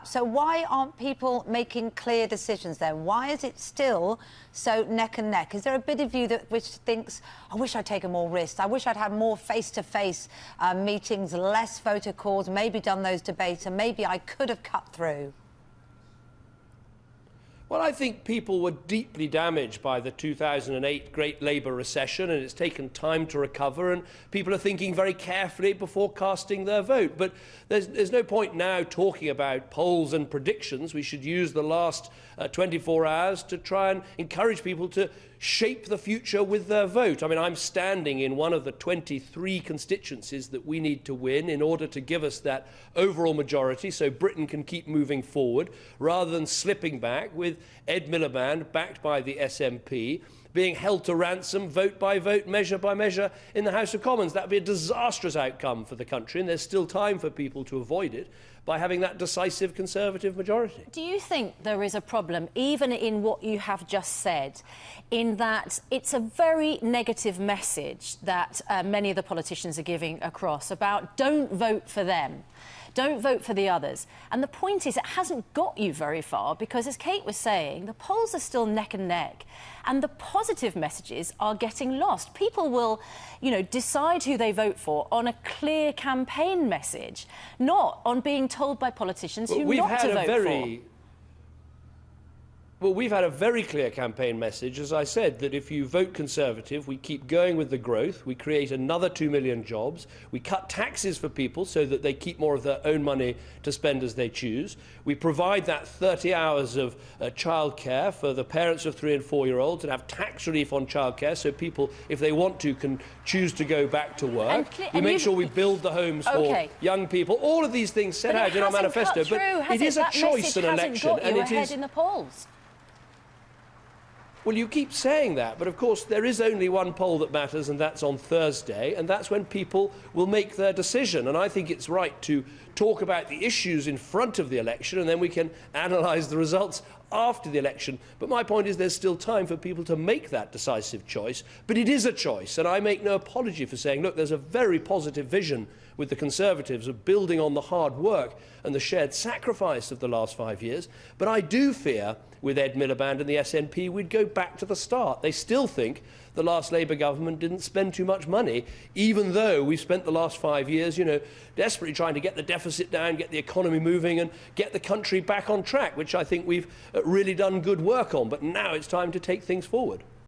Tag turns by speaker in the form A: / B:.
A: So why aren't people making clear decisions then? Why is it still so neck and neck? Is there a bit of you that which thinks, I wish I'd taken more risks, I wish I'd had more face-to-face meetings, less photo calls, maybe done those debates, and maybe I could have cut through?
B: Well, I think people were deeply damaged by the 2008 Great Labour Recession, and it's taken time to recover, and people are thinking very carefully before casting their vote. But there's no point now talking about polls and predictions. We should use the last 24 hours to try and encourage people to shape the future with their vote. I mean, I'm standing in one of the 23 constituencies that we need to win in order to give us that overall majority so Britain can keep moving forward rather than slipping back with Ed Miliband, backed by the SNP, being held to ransom vote by vote, measure by measure in the House of Commons. That would be a disastrous outcome for the country, and there's still time for people to avoid it by having that decisive Conservative majority.
C: Do you think there is a problem, even in what you have just said, in that it's a very negative message that many of the politicians are giving across about don't vote for them, don't vote for the others? And the point is, it hasn't got you very far because, as Kate was saying, the polls are still neck and neck and the positive messages are getting lost. People will, decide who they vote for on a clear campaign message, not on being told by politicians who not to vote for.
B: Well, we've had a very clear campaign message, as I said, that if you vote Conservative, we keep going with the growth, we create another 2 million jobs, we cut taxes for people so that they keep more of their own money to spend as they choose, we provide that 30 hours of childcare for the parents of 3- and 4-year-olds and have tax relief on childcare so people, if they want to, can choose to go back to work. We make sure we build the homes for young people. All of these things set out in our manifesto, but it is a choice, an election, and it is
C: in the polls.
B: Well, you keep saying that, but of course there is only one poll that matters, and that's on Thursday, and that's when people will make their decision. And I think it's right to talk about the issues in front of the election, and then we can analyse the results after the election. But my point is there's still time for people to make that decisive choice, but it is a choice, and I make no apology for saying, look, there's a very positive vision with the Conservatives of building on the hard work and the shared sacrifice of the last 5 years. But I do fear, with Ed Miliband and the SNP, we'd go back to the start. They still think the last Labour government didn't spend too much money, even though we've spent the last 5 years, desperately trying to get the deficit down, get the economy moving and get the country back on track, which I think we've really done good work on. But now it's time to take things forward.